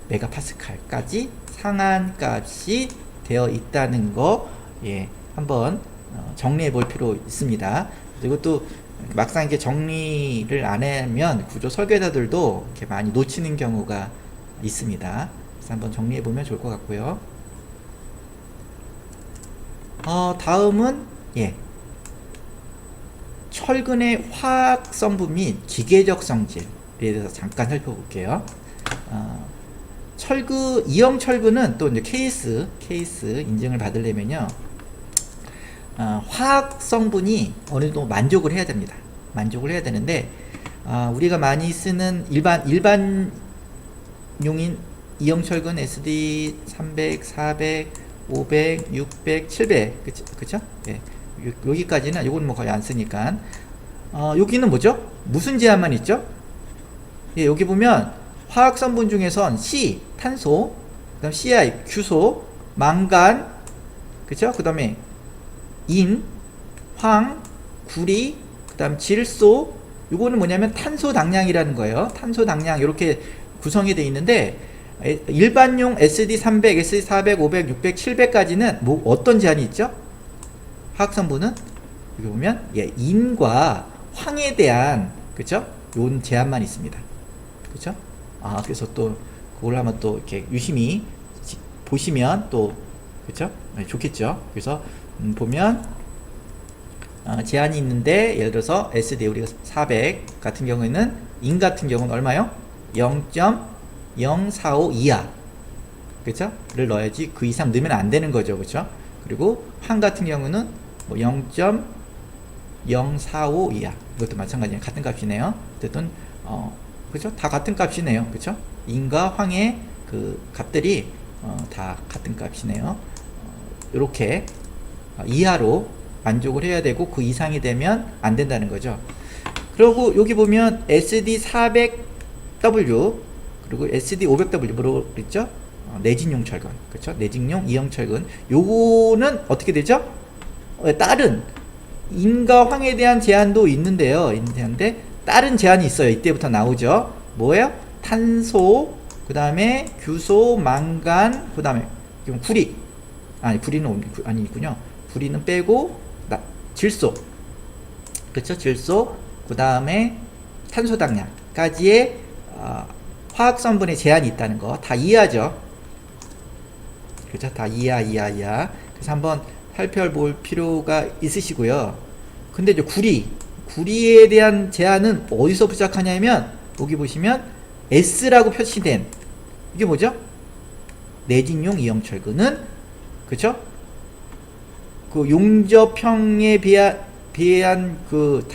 메가파스칼까지 상한값이 되어 있다는 거 예, 한번 정리해 볼 필요 있습니다. 이것도 막상 이렇게 정리를 안 하면 구조 설계자들도 이렇게 많이 놓치는 경우가 있습니다. 그래서 한번 정리해 보면 좋을 것 같고요. 다음은 예, 철근의 화학성분 및 기계적 성질에 대해서 잠깐 살펴볼게요. 이형 철근은 또 이제 케이스 인증을 받으려면요, 화학 성분이 어느 정도 만족을 해야 됩니다. 만족을 해야 되는데, 우리가 많이 쓰는 일반용인 이형 철근 SD 300, 400, 500, 600, 700, 그쵸? 예. 여기까지는, 요건 뭐 거의 안 쓰니까. 여기는 뭐죠? 무슨 제한만 있죠? 예, 여기 보면, 화학 성분 중에선 C, 탄소, 그 다음 CI, 규소, 망간, 그쵸? 그 다음에 인, 황, 구리, 그 다음 질소, 요거는 뭐냐면 탄소 당량이라는 거예요. 탄소 당량, 이렇게 구성이 되어 있는데, 일반용 SD300, SD400, 500, 600, 700까지는 뭐 어떤 제한이 있죠? 화학성분은 여기 보면 예, 인과 황에 대한 그쵸? 요 제한만 있습니다. 그쵸? 그래서 또 그걸 한번 또 이렇게 유심히 보시면 또 그쵸? 네, 좋겠죠. 그래서 보면 제한이 있는데, 예를 들어서 SD 우리가 400 같은 경우에는 인 같은 경우는 얼마요? 0.045 이하 그쵸? 를 넣어야지 그 이상 넣으면 안 되는 거죠. 그쵸? 그리고 황 같은 경우는 뭐 0.045 이하, 이것도 마찬가지예요. 같은 값이네요. 어쨌든 그죠? 다 같은 값이네요. 그쵸? 인과 황의 그 값들이 다 같은 값이네요. 이렇게 이하로 만족을 해야 되고 그 이상이 되면 안 된다는 거죠. 그리고 여기 보면 SD400W 그리고 SD500W 뭐로 그랬죠? 내진용 철근, 그렇죠? 내진용 이형 철근. 요거는 어떻게 되죠? 다른 인과 황에 대한 제한도 있는데요. 있는데 다른 제한이 있어요. 이때부터 나오죠. 뭐예요? 탄소, 그 다음에 규소, 망간, 그 다음에 구리. 아니, 구리는 아니군요. 구리는 빼고 질소, 그렇죠? 질소, 그 다음에 탄소 당량까지의 화학 성분의 제한이 있다는 거 다 이해하죠. 그렇죠? 다 이하. 그래서 한번 살펴볼 필요가 있으시고요. 근데 이제 구리에 대한 제한은 어디서 시작하냐면 여기 보시면 S라고 표시된 이게 뭐죠? 내진용 이형 철근은 그렇죠? 그 용접형에 비한 그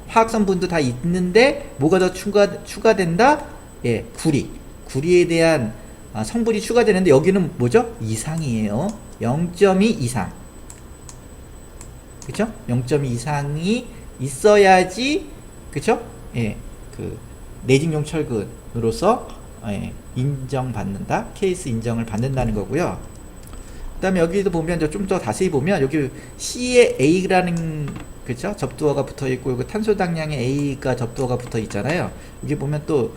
화학 성분도 다 있는데 뭐가 더 추가된다? 예, 구리에 대한 성분이 추가되는데 여기는 뭐죠? 이상이에요. 0.2 이상. 그쵸? 0.2 이상이 있어야지, 그쵸? 예, 그 내진용 철근으로서 인정받는다. 케이스 인정을 받는다는 거고요. 그 다음에 여기도 보면 좀 더 자세히 보면 여기 C에 A라는 그죠? 접두어가 붙어 있고 여기 탄소 당량에 A가 접두어가 붙어 있잖아요. 여기 보면 또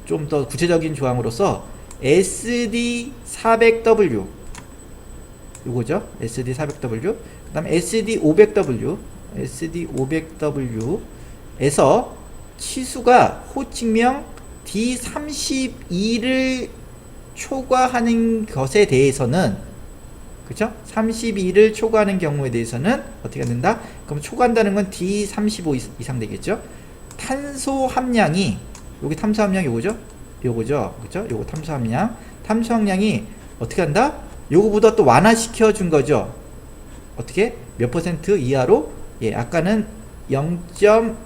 좀 더 구체적인 조항으로서 SD400W 요거죠. SD400W 그 다음에 SD500W SD500W에서 치수가 호칭명 D32를 초과하는 것에 대해서는 그쵸? 32를 초과하는 경우에 대해서는 어떻게 된다? 그럼 초과한다는 건 D35 이상 되겠죠? 탄소 함량이 여기 탄소 함량이 요거죠? 요거죠? 그쵸? 요거 탄소 함량 어떻게 한다? 요거보다 또 완화시켜 준 거죠. 어떻게? 몇 퍼센트 이하로? 예, 아까는 0.2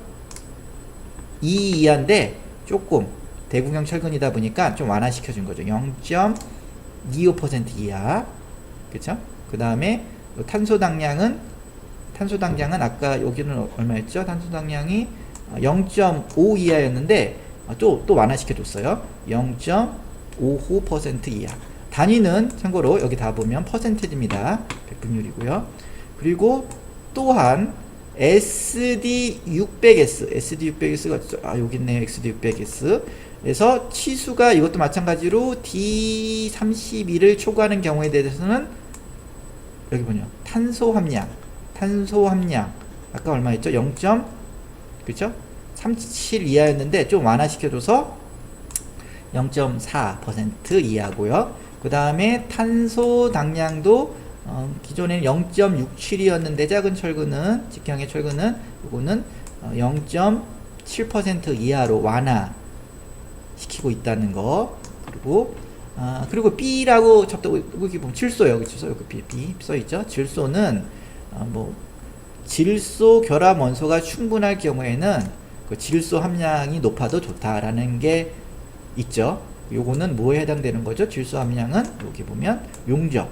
이하인데 조금 대구경 철근이다 보니까 좀 완화시켜 준 거죠. 0.25% 이하. 그쵸? 그 다음에 탄소 당량은 아까 여기는 얼마였죠? 탄소 당량이 0.5 이하였는데 또 완화시켜 줬어요. 0.55% 이하. 단위는 참고로 여기 다 보면 퍼센티지입니다. 백분율이고요. 그리고 또한 SD600S가 여기 있네요. SD600S에서 치수가 이것도 마찬가지로 D32를 초과하는 경우에 대해서는 여기 뭐냐 탄소 함량 아까 얼마였죠? 0. 그쵸? 37 이하였는데 좀 완화시켜줘서 0.4% 이하고요. 그 다음에 탄소 당량도 기존에는 0.67이었는데 작은 철근은 직형의 철근은 이거는 0.7% 이하로 완화시키고 있다는 거. 그리고 B라고 여기 보면 질소요. 그쵸? 여기 B 써있죠? 질소는 질소 결합 원소가 충분할 경우에는 그 질소 함량이 높아도 좋다라는 게 있죠. 요거는 뭐에 해당되는 거죠? 질소 함량은 여기 보면 용접용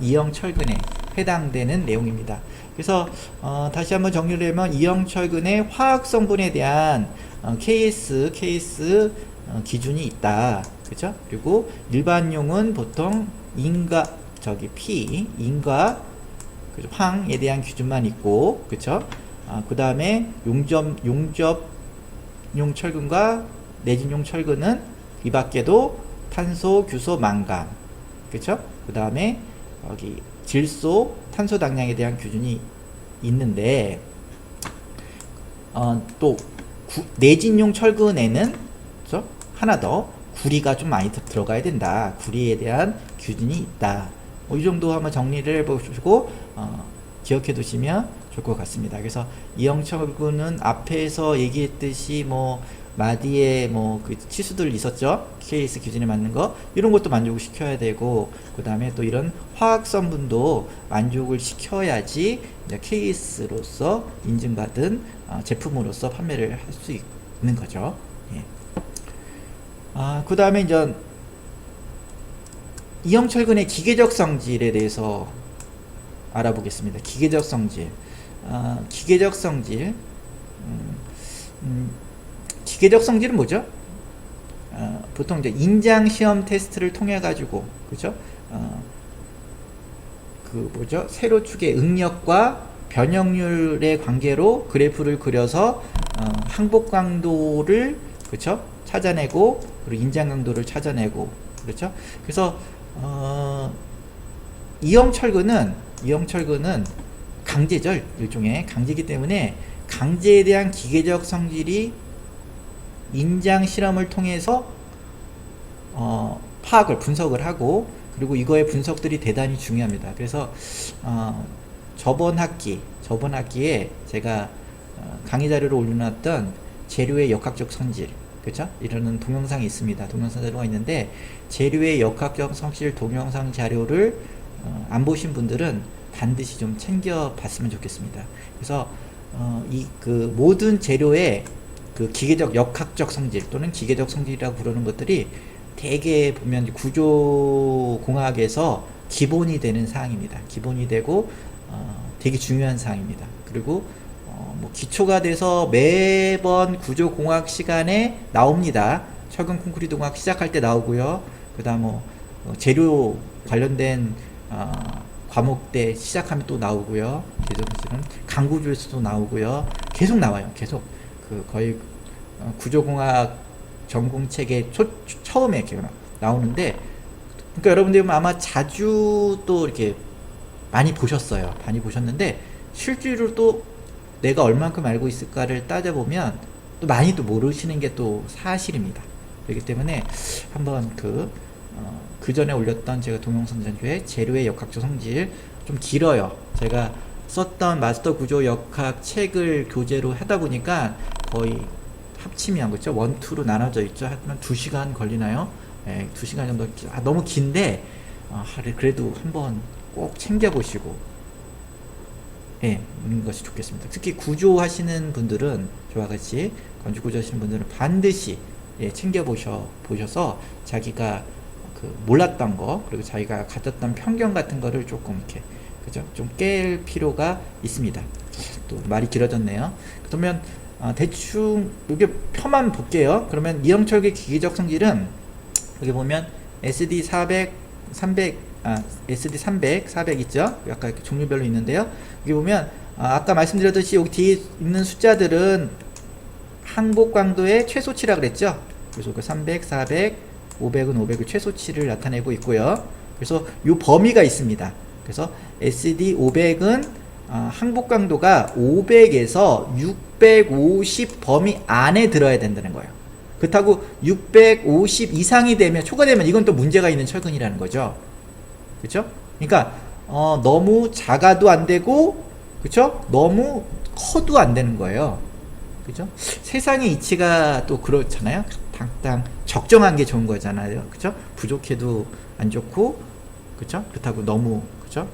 이형 철근에 해당되는 내용입니다. 그래서 다시 한번 정리를 하면 이형 철근의 화학 성분에 대한 KS 기준이 있다. 그렇죠? 그리고 일반용은 보통 인과 황에 대한 기준만 있고, 그렇죠? 그 다음에 용접용 철근과 내진용 철근은 이 밖에도 탄소, 규소, 망간, 그렇죠? 그 다음에 여기 질소, 탄소 당량에 대한 기준이 있는데 또 내진용 철근에는 그렇죠? 하나 더 구리가 좀 많이 들어가야 된다. 구리에 대한 기준이 있다. 이 정도 한번 정리를 해보시고 기억해 두시면 좋을 것 같습니다. 그래서 이형 철근은 앞에서 얘기했듯이 마디에 그 치수들 있었죠. KS 기준에 맞는 거 이런 것도 만족을 시켜야 되고 그 다음에 또 이런 화학 성분도 만족을 시켜야지 KS로서 인증받은 제품으로서 판매를 할 수 있는 거죠. 예. 그 다음에 이제 이형 철근의 기계적 성질에 대해서 알아보겠습니다. 기계적 성질. 기계적 성질은 뭐죠? 보통 이제 인장 시험 테스트를 통해 가지고 그죠? 세로축의 응력과 변형률의 관계로 그래프를 그려서 항복 강도를 그렇죠? 찾아내고 그리고 인장 강도를 찾아내고 그렇죠? 그래서 이형 철근은 강제죠. 일종의 강제이기 때문에 강제에 대한 기계적 성질이 인장 실험을 통해서 분석을 하고 그리고 이거의 분석들이 대단히 중요합니다. 그래서 저번 학기에 제가 강의 자료로 올려놨던 재료의 역학적 성질 그렇죠? 이러는 동영상이 있습니다. 동영상 자료가 있는데 재료의 역학적 성질 동영상 자료를 안 보신 분들은 반드시 좀 챙겨 봤으면 좋겠습니다. 그래서 모든 재료의 그 기계적 역학적 성질 또는 기계적 성질이라고 부르는 것들이 대개 보면 구조공학에서 기본이 되는 사항입니다. 기본이 되고 되게 중요한 사항입니다. 그리고 뭐 기초가 돼서 매번 구조공학 시간에 나옵니다. 철근 콘크리트 공학 시작할 때 나오고요. 그다음 뭐 재료 관련된 과목 때 시작하면 또 나오고요. 계속은 강구조에서도 나오고요. 계속 나와요. 계속 그 거의 구조공학 전공책의 처음에 이렇게 나오는데, 그러니까 여러분들 아마 자주 또 이렇게 많이 보셨어요. 많이 보셨는데 실제로 또 내가 얼만큼 알고 있을까를 따져보면 또 많이 또 모르시는 게 또 사실입니다. 그렇기 때문에 한번 그 전에 올렸던 제가 동영상 전주에 재료의 역학적 성질 좀 길어요. 제가 썼던 마스터 구조 역학 책을 교재로 하다 보니까 거의 합치면 그렇죠? 1, 2로 나눠져 있죠. 하면 2시간 걸리나요? 네, 2시간 정도. 너무 긴데 그래도 한번 꼭 챙겨보시고 있는 것이 좋겠습니다. 특히 구조 하시는 분들은, 저와 같이 건축 구조 하시는 분들은 반드시 챙겨보셔서 자기가 몰랐던 거, 그리고 자기가 가졌던 편견 같은 거를 조금 이렇게 그죠? 좀 깰 필요가 있습니다. 또 말이 길어졌네요. 그러면 대충 이게 표만 볼게요. 그러면 이형철의 기계적 성질은 여기 보면 SD 400, 300, SD 300, 400 있죠? 약간 종류별로 있는데요. 여기 보면 아까 말씀드렸듯이 여기 뒤에 있는 숫자들은 항복 강도의 최소치라 그랬죠? 그래서 그 300, 400, 500은 500의 최소치를 나타내고 있고요. 그래서 이 범위가 있습니다. 그래서 SD 500은 항복 강도가 500에서 650 범위 안에 들어야 된다는 거예요. 그렇다고 650 이상이 되면, 초과되면 이건 또 문제가 있는 철근이라는 거죠. 그렇죠? 그러니까 너무 작아도 안 되고, 그렇죠? 너무 커도 안 되는 거예요. 그죠? 세상의 이치가 또 그렇잖아요. 당당 적정한 게 좋은 거잖아요. 그죠? 부족해도 안 좋고, 그죠? 그렇다고 너무, 그죠?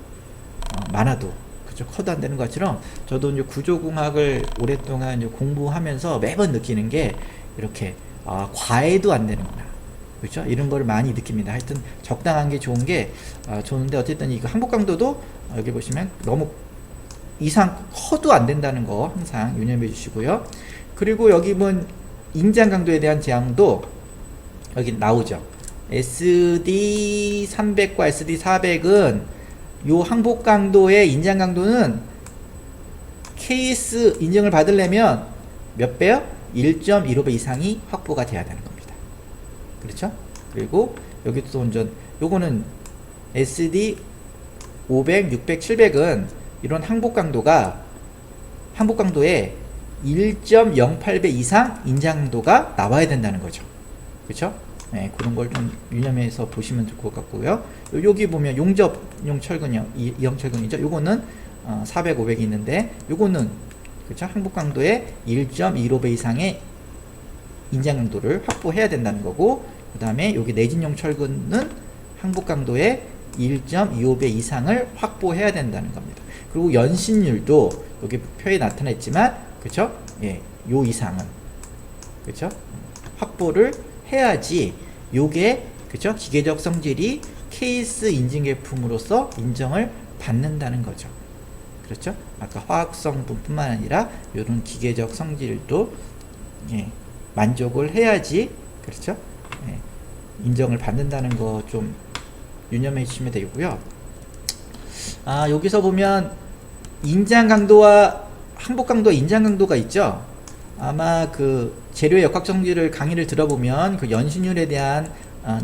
많아도, 그죠? 커도 안 되는 것처럼, 저도 이제 구조공학을 오랫동안 이제 공부하면서 매번 느끼는 게 이렇게 과해도 안 되는구나. 그렇죠? 이런 거를 많이 느낍니다. 하여튼 적당한 게 좋은 게 좋은데, 어쨌든 이거 항복 강도도 여기 보시면 너무 이상 커도 안 된다는 거 항상 유념해 주시고요. 그리고 여기 보면 인장 강도에 대한 제한도 여기 나오죠. SD 300과 SD 400은 요 항복 강도의 인장 강도는 KS 인증을 받으려면 몇 배요? 1.15배 이상이 확보가 돼야 되는 겁니다. 그렇죠? 그리고 여기 또 완전 요거는 SD 500, 600, 700은 이런 항복 강도의 1.08배 이상 인장 강도가 나와야 된다는 거죠. 그렇죠? 네, 그런 걸 좀 유념해서 보시면 좋을 것 같고요. 여기 보면 용접용 철근이요, 이형 철근이죠. 요거는 400, 500이 있는데, 요거는 그렇죠? 항복 강도의 1.15배 이상의 인장 강도를 확보해야 된다는 거고, 그 다음에 여기 내진용 철근은 항복 강도의 1.25배 이상을 확보해야 된다는 겁니다. 그리고 연신율도 여기 표에 나타냈지만, 그쵸? 요 이상은, 그쵸? 확보를 해야지 요게, 그쵸? 기계적 성질이 케이스 인증 제품으로서 인정을 받는다는 거죠. 그렇죠? 아까 화학성분뿐만 아니라 이런 기계적 성질도 만족을 해야지, 그렇죠? 인정을 받는다는 거 좀 유념해 주시면 되고요. 여기서 보면 인장 강도와 항복 강도, 인장 강도가 있죠. 아마 그 재료의 역학 성질을 강의를 들어보면 그 연신율에 대한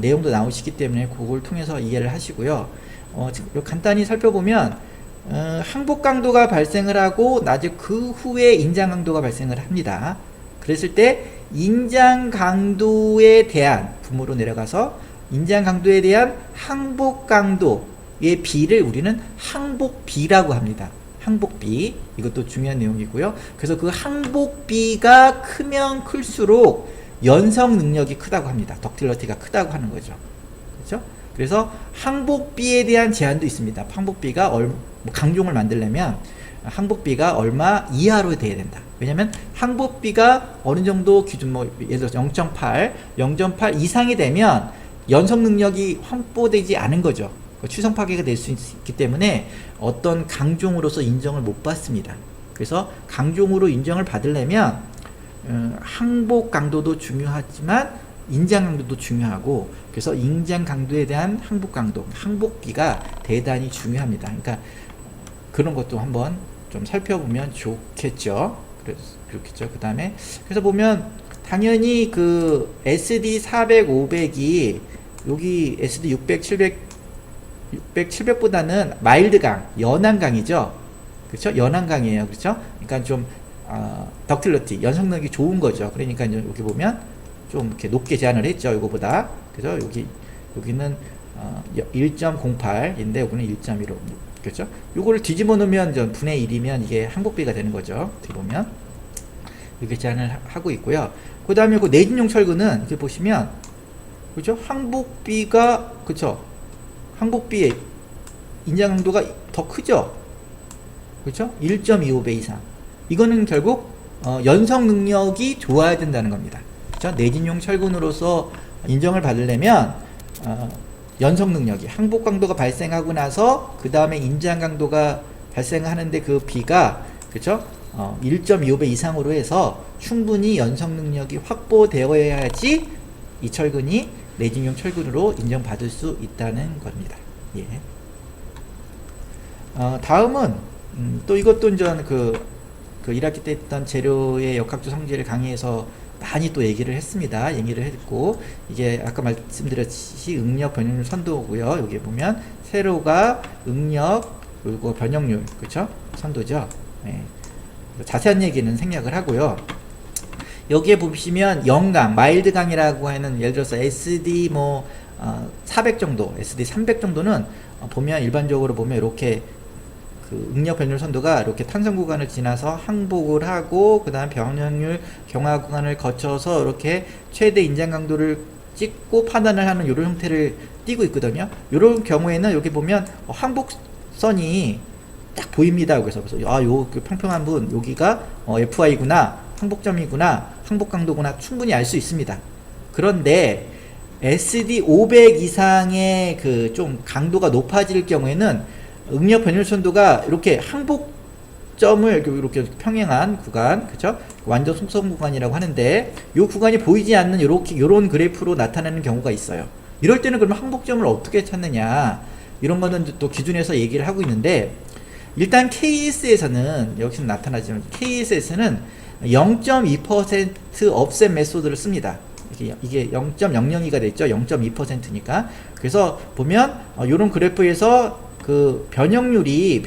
내용도 나오시기 때문에 그걸 통해서 이해를 하시고요. 간단히 살펴보면 항복 강도가 발생을 하고 나중에 그 후에 인장 강도가 발생을 합니다. 그랬을 때 인장 강도에 대한 분모로 내려가서 인장 강도에 대한 항복 강도의 비를 우리는 항복비라고 합니다. 항복비, 이것도 중요한 내용이고요. 그래서 그 항복비가 크면 클수록 연성 능력이 크다고 합니다. 덕틸러티가 크다고 하는 거죠. 그렇죠? 그래서 항복비에 대한 제한도 있습니다. 항복비가 강종을 만들려면 항복비가 얼마 이하로 돼야 된다. 왜냐면 항복비가 어느 정도 기준, 예를 들어서 0.8, 0.8 이상이 되면 연성 능력이 확보되지 않은 거죠. 추성 파괴가 될 수 있기 때문에 어떤 강종으로서 인정을 못 받습니다. 그래서 강종으로 인정을 받으려면 항복 강도도 중요하지만 인장 강도도 중요하고, 그래서 인장 강도에 대한 항복 강도, 항복기가 대단히 중요합니다. 그러니까 그런 것도 한번 좀 살펴보면 좋겠죠. 그 다음에 그래서 보면 당연히 그 SD 400, 500이 여기 SD 600, 700, 700보다는 마일드강, 연한강이죠. 그렇죠? 연한강이에요. 그렇죠? 그러니까 좀 덕틸러티, 연성능력이 좋은 거죠. 그러니까 이제 여기 보면 좀 이렇게 높게 제한을 했죠. 이거보다. 그죠? 여기는 1.08인데 여기는 1.15. 그렇죠? 요거를 뒤집어 놓으면 전 분의 1이면 이게 항복비가 되는 거죠. 어떻게 보면 이렇게 제한을 하고 있고요. 그 다음에 그 내진용 철근은 이렇게 보시면, 그렇죠? 항복비가, 그렇죠? 항복비의 인장 강도가 더 크죠? 그렇죠? 1.25배 이상. 이거는 결국 연성 능력이 좋아야 된다는 겁니다. 그렇죠? 내진용 철근으로서 인정을 받으려면 연성 능력이, 항복 강도가 발생하고 나서 그 다음에 인장 강도가 발생하는데 그 비가, 그렇죠? 1.25배 이상으로 해서 충분히 연성 능력이 확보되어야지 이 철근이 내진용 철근으로 인정받을 수 있다는 겁니다. 예. 다음은 또 이것도 이제 그 1학기 때 했던 재료의 역학조 성질을 강의에서 많이 또 얘기를 했습니다. 얘기를 했고, 이게 아까 말씀드렸듯이 응력 변형률 선도고요. 여기 보면 세로가 응력 그리고 변형률, 그렇죠? 선도죠. 네. 자세한 얘기는 생략을 하고요. 여기에 보시면 영강, 마일드강이라고 하는, 예를 들어서 SD 400 정도, SD 300 정도는 보면 일반적으로 보면 이렇게 그 응력 변율 선도가 이렇게 탄성 구간을 지나서 항복을 하고 그 다음 변형률 경화 구간을 거쳐서 이렇게 최대 인장 강도를 찍고 판단을 하는 이런 형태를 띄고 있거든요. 이런 경우에는 여기 보면 항복선이 딱 보입니다. 그래서 요 평평한 분 여기가 FI구나, 항복점이구나, 항복 강도구나 충분히 알 수 있습니다. 그런데 SD 500 이상의 그 좀 강도가 높아질 경우에는 응력 변율 선도가 이렇게 항복점을 이렇게 평행한 구간, 그쵸? 완전 속성 구간이라고 하는데, 이 구간이 보이지 않는 요런 그래프로 나타나는 경우가 있어요. 이럴 때는 그러면 항복점을 어떻게 찾느냐, 이런 거는 또 기준에서 얘기를 하고 있는데, 일단 KS에서는 여기서 나타나지만 KS에서는 0.2% 업셋 메소드를 씁니다. 이게 0.002가 됐죠. 0.2%니까. 그래서 보면 이런 그래프에서 그 변형률이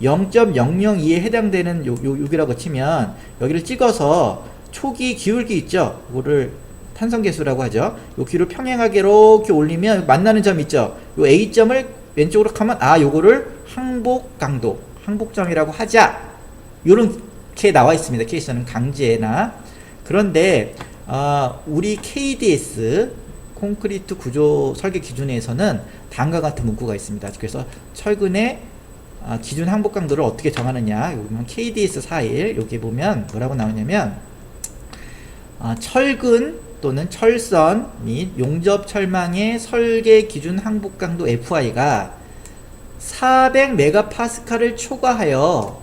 0.002에 해당되는 여기라고 치면 여기를 찍어서 초기 기울기 있죠. 이거를 탄성계수라고 하죠. 요 기를 평행하게 이렇게 올리면 만나는 점 있죠. 요 A점을 왼쪽으로 가면 요거를 항복 강도, 항복점이라고 하자. 요렇게 나와 있습니다. 케이스는 강제나. 그런데 우리 KDS 콘크리트 구조 설계 기준에서는 다음과 같은 문구가 있습니다. 그래서 철근의 기준 항복 강도를 어떻게 정하느냐, 여기 보면 KDS 41 여기 보면 뭐라고 나오냐면 철근 또는 철선 및 용접 철망의 설계 기준 항복 강도 FI가 400메가파스칼을 초과하여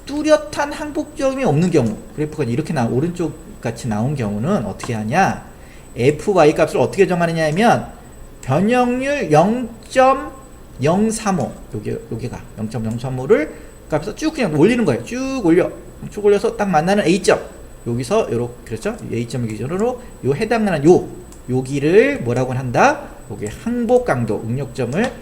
뚜렷한 항복점이 없는 경우, 그래프가 이렇게 오른쪽 같이 나온 경우는 어떻게 하냐, FY 값을 어떻게 정하느냐 하면 변형률 0.035 여기가 0.035를 값에서 쭉 그냥 올리는 거예요. 쭉 올려서 딱 만나는 A점, 여기서 요렇게, 그렇죠? A점을 기준으로 요 해당하는 여기를 뭐라고 한다? 여기 항복 강도 응력점을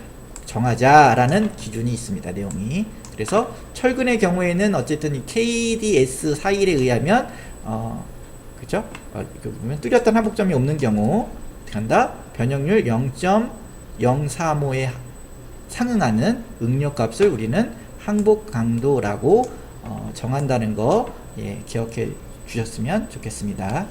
정하자라는 기준이 있습니다. 내용이. 그래서 철근의 경우에는 어쨌든 이 KDS 41에 의하면 그죠? 보면 뚜렷한 항복점이 없는 경우 어떻게 한다? 변형률 0.035에 상응하는 응력값을 우리는 항복 강도라고 정한다는 거 기억해 주셨으면 좋겠습니다.